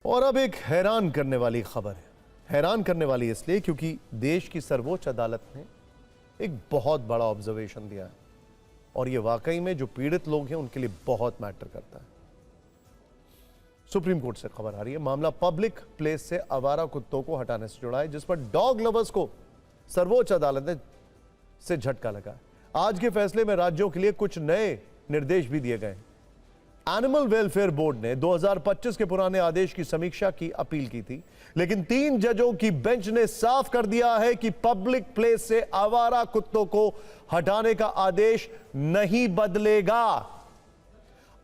और अब एक हैरान करने वाली खबर है। हैरान करने वाली इसलिए क्योंकि देश की सर्वोच्च अदालत ने एक बहुत बड़ा ऑब्जर्वेशन दिया है और ये वाकई में जो पीड़ित लोग हैं उनके लिए बहुत मैटर करता है। सुप्रीम कोर्ट से खबर आ रही है। मामला पब्लिक प्लेस से आवारा कुत्तों को हटाने से जुड़ा है, जिस पर डॉग लवर्स को सर्वोच्च अदालत ने से झटका लगा है। आज के फैसले में राज्यों के लिए कुछ नए निर्देश भी दिए गए हैं। एनिमल वेलफेयर बोर्ड ने 2025 के पुराने आदेश की समीक्षा की अपील की थी, लेकिन 3 जजों की बेंच ने साफ कर दिया है कि पब्लिक प्लेस से आवारा कुत्तों को हटाने का आदेश नहीं बदलेगा।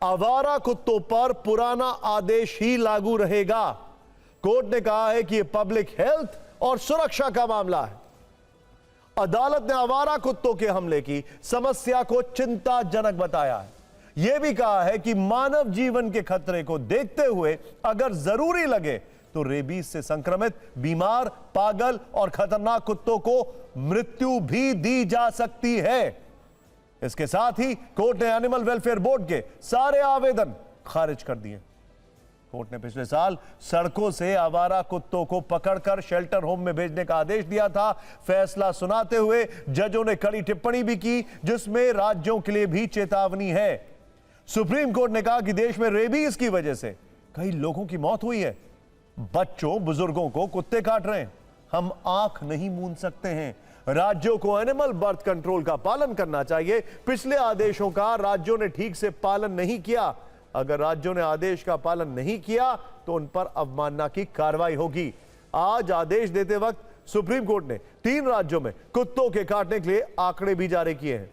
आवारा कुत्तों पर पुराना आदेश ही लागू रहेगा। कोर्ट ने कहा है कि यह पब्लिक हेल्थ और सुरक्षा का मामला है। अदालत ने आवारा कुत्तों के हमले की समस्या को चिंताजनक बताया है। यह भी कहा है कि मानव जीवन के खतरे को देखते हुए अगर जरूरी लगे तो रेबीज से संक्रमित, बीमार, पागल और खतरनाक कुत्तों को मृत्यु भी दी जा सकती है। इसके साथ ही कोर्ट ने एनिमल वेलफेयर बोर्ड के सारे आवेदन खारिज कर दिए। कोर्ट ने पिछले साल सड़कों से आवारा कुत्तों को पकड़कर शेल्टर होम में भेजने का आदेश दिया था। फैसला सुनाते हुए जजों ने कड़ी टिप्पणी भी की, जिसमें राज्यों के लिए भी चेतावनी है। सुप्रीम कोर्ट ने कहा कि देश में रेबीज की वजह से कई लोगों की मौत हुई है। बच्चों, बुजुर्गों को कुत्ते काट रहे हैं। हम आंख नहीं मूंद सकते हैं। राज्यों को एनिमल बर्थ कंट्रोल का पालन करना चाहिए। पिछले आदेशों का राज्यों ने ठीक से पालन नहीं किया। अगर राज्यों ने आदेश का पालन नहीं किया तो उन पर अवमानना की कार्रवाई होगी। आज आदेश देते वक्त सुप्रीम कोर्ट ने 3 राज्यों में कुत्तों के काटने के लिए आंकड़े भी जारी किए हैं।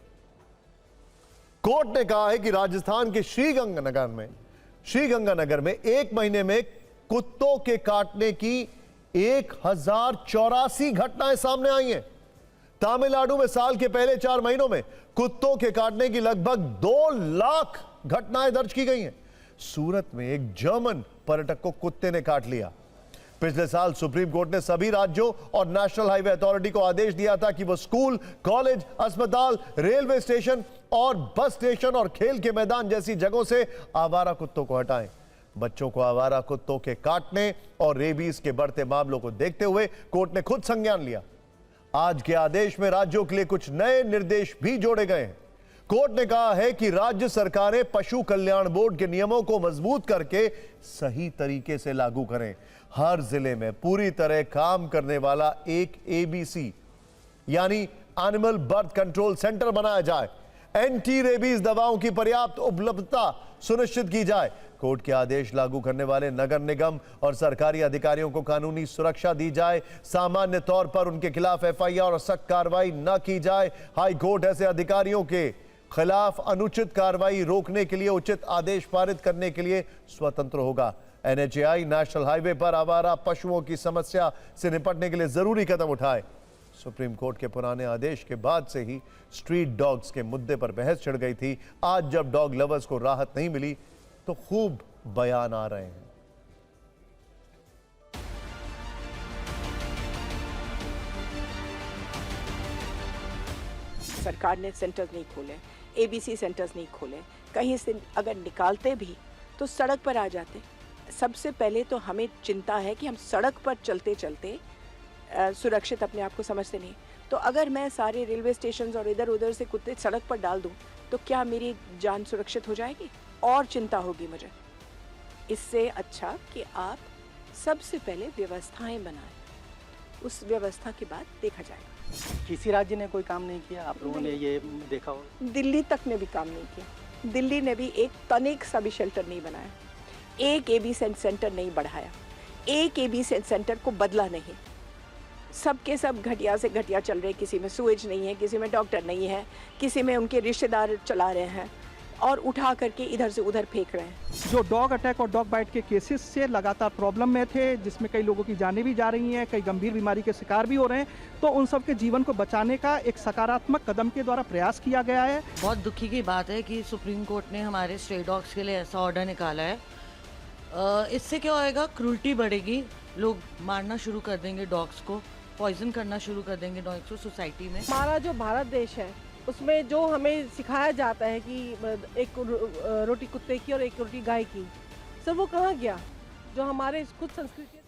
कोर्ट ने कहा है कि राजस्थान के श्रीगंगानगर में 1 महीने में कुत्तों के काटने की 1084 घटनाएं सामने आई हैं। तमिलनाडु में साल के पहले 4 महीनों में कुत्तों के काटने की लगभग 2 लाख घटनाएं दर्ज की गई हैं। सूरत में एक जर्मन पर्यटक को कुत्ते ने काट लिया। पिछले साल सुप्रीम कोर्ट ने सभी राज्यों और नेशनल हाईवे अथॉरिटी को आदेश दिया था कि वो स्कूल, कॉलेज, अस्पताल, रेलवे स्टेशन और बस स्टेशन और खेल के मैदान जैसी जगहों से आवारा कुत्तों को हटाएं। बच्चों को आवारा कुत्तों के काटने और रेबीज के बढ़ते मामलों को देखते हुए कोर्ट ने खुद संज्ञान लिया। आज के आदेश में राज्यों के लिए कुछ नए निर्देश भी जोड़े गए हैं। कोर्ट ने कहा है कि राज्य सरकारें पशु कल्याण बोर्ड के नियमों को मजबूत करके सही तरीके से लागू करें। हर जिले में पूरी तरह काम करने वाला एक ABC यानी एनिमल बर्थ कंट्रोल सेंटर बनाया जाए। एंटी रेबीज दवाओं की पर्याप्त उपलब्धता सुनिश्चित की जाए। कोर्ट के आदेश लागू करने वाले नगर निगम और सरकारी अधिकारियों को कानूनी सुरक्षा दी जाए। सामान्य तौर पर उनके खिलाफ FIR और सख्त कार्रवाई न की जाए। हाई कोर्ट ऐसे अधिकारियों के खिलाफ अनुचित कार्रवाई रोकने के लिए उचित आदेश पारित करने के लिए स्वतंत्र होगा। NHAI नेशनल हाईवे पर आवारा पशुओं की समस्या से निपटने के लिए जरूरी कदम उठाए। सुप्रीम कोर्ट के पुराने आदेश के बाद से ही स्ट्रीट डॉग्स के मुद्दे पर बहस छिड़ गई थी। आज जब डॉग लवर्स को राहत नहीं मिली तो खूब बयान आ रहे हैं। सरकार ने सेंटर्स नहीं खोले, ABC सेंटर्स नहीं खोले, कहीं से अगर निकालते भी तो सड़क पर आ जाते। सबसे पहले तो हमें चिंता है कि हम सड़क पर चलते चलते सुरक्षित अपने आप को समझते नहीं। तो अगर मैं सारे रेलवे स्टेशन और इधर उधर से कुत्ते सड़क पर डाल दूं तो क्या मेरी जान सुरक्षित हो जाएगी? और चिंता होगी मुझे। इससे अच्छा कि आप सबसे पहले व्यवस्थाएं बनाएं, उस व्यवस्था के बाद देखा जाएगा। किसी राज्य ने कोई काम नहीं किया? आप लोगों ने ये देखा हो? दिल्ली तक ने भी काम नहीं किया। दिल्ली ने भी एक तनिक सा भी शेल्टर नहीं बनाया, एक ABC सेंटर नहीं बढ़ाया, एक ABC सेंटर को बदला नहीं। सबके सब घटिया से घटिया चल रहे। किसी में सुएज नहीं है, किसी में डॉक्टर नहीं है, किसी में उनके रिश्तेदार चला रहे हैं और उठा करके इधर से उधर फेंक रहे हैं। जो डॉग अटैक और डॉग बाइट के केसेस से लगातार प्रॉब्लम में थे, जिसमें कई लोगों की जानें भी जा रही हैं, कई गंभीर बीमारी के शिकार भी हो रहे हैं, तो उन सब के जीवन को बचाने का एक सकारात्मक कदम के द्वारा प्रयास किया गया है। बहुत दुखी की बात है कि सुप्रीम कोर्ट ने हमारे स्ट्रे डॉग्स के लिए ऐसा ऑर्डर निकाला है। इससे क्या होएगा? क्रूरटी बढ़ेगी, लोग मारना शुरू कर देंगे डॉग्स को, पॉइजन करना शुरू कर देंगे डॉग्स को सोसाइटी में। हमारा जो भारत देश है उसमें जो हमें सिखाया जाता है कि एक रोटी कुत्ते की और एक रोटी गाय की, सर वो कहाँ गया? जो हमारे खुद संस्कृति है।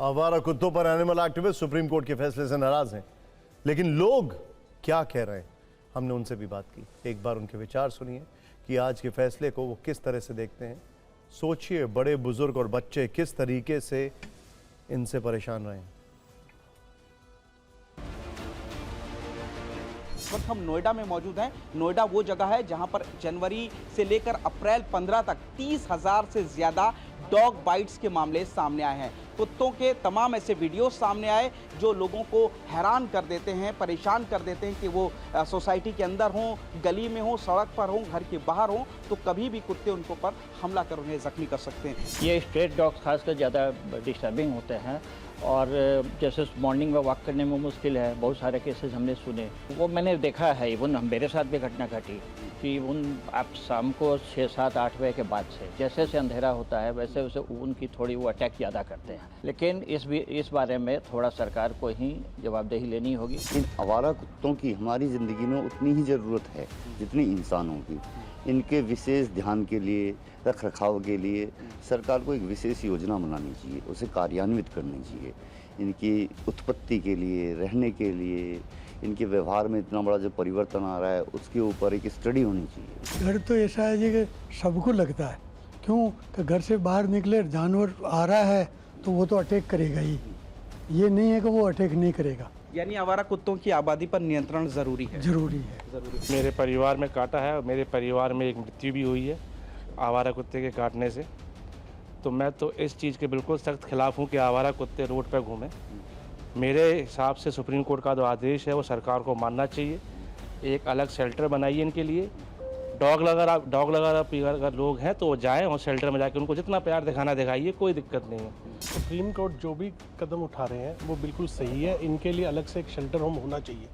आवारा कुत्तों पर एनिमल एक्टिविस्ट सुप्रीम कोर्ट के फैसले से नाराज हैं, लेकिन लोग क्या कह रहे हैं हमने उनसे भी बात की। एक बार उनके विचार सुनिए कि आज के फैसले को वो किस तरह से देखते हैं। सोचिए बड़े बुजुर्ग और बच्चे किस तरीके से इनसे परेशान रहे हैं। इस वक्त हम नोएडा में मौजूद हैं। नोएडा वो जगह है जहां पर जनवरी से लेकर अप्रैल 15 तक 30,000 से ज़्यादा डॉग बाइट्स के मामले सामने आए हैं। कुत्तों के तमाम ऐसे वीडियोस सामने आए जो लोगों को हैरान कर देते हैं, परेशान कर देते हैं कि वो सोसाइटी के अंदर हों, गली में हों, सड़क पर हों, घर के बाहर हों, तो कभी भी कुत्ते उनको पर हमला कर उन्हें जख्मी कर सकते हैं। ये स्ट्रीट डॉग्स खासकर ज़्यादा डिस्टर्बिंग होते हैं और जैसे मॉर्निंग में वॉक करने में मुश्किल है। बहुत सारे केसेस हमने सुने, वो मैंने देखा है। इवन मेरे साथ भी घटना घटी कि आप शाम को 6, 7, 8 बजे के बाद से जैसे जैसे अंधेरा होता है वैसे वैसे उनकी थोड़ी वो अटैक ज़्यादा करते हैं। लेकिन इस बारे में थोड़ा सरकार को ही जवाबदेही लेनी होगी। इन आवारा कुत्तों की हमारी ज़िंदगी में उतनी ही ज़रूरत है जितनी इंसानों की। इनके विशेष ध्यान के लिए, रख रखाव के लिए सरकार को एक विशेष योजना बनानी चाहिए, उसे कार्यान्वित करनी चाहिए। इनकी उत्पत्ति के लिए, रहने के लिए, इनके व्यवहार में इतना बड़ा जो परिवर्तन आ रहा है उसके ऊपर एक स्टडी होनी चाहिए। डर तो ऐसा है जी कि सबको लगता है, क्यों कि घर से बाहर निकले जानवर आ रहा है तो वो तो अटैक करेगा ही, ये नहीं है कि वो अटैक नहीं करेगा। यानी आवारा कुत्तों की आबादी पर नियंत्रण ज़रूरी है। ज़रूरी है। मेरे परिवार में काटा है और मेरे परिवार में एक मृत्यु भी हुई है आवारा कुत्ते के काटने से। तो मैं तो इस चीज़ के बिल्कुल सख्त खिलाफ हूँ कि आवारा कुत्ते रोड पर घूमें। मेरे हिसाब से सुप्रीम कोर्ट का जो आदेश है वो सरकार को मानना चाहिए। एक अलग शेल्टर बनाइए इनके लिए। डॉग अगर लोग हैं तो वो जाएँ और शेल्टर में जाके उनको जितना प्यार दिखाना दिखाइए, कोई दिक्कत नहीं है। सुप्रीम कोर्ट जो भी कदम उठा रहे हैं वो बिल्कुल सही है। इनके लिए अलग से एक शेल्टर होम होना चाहिए।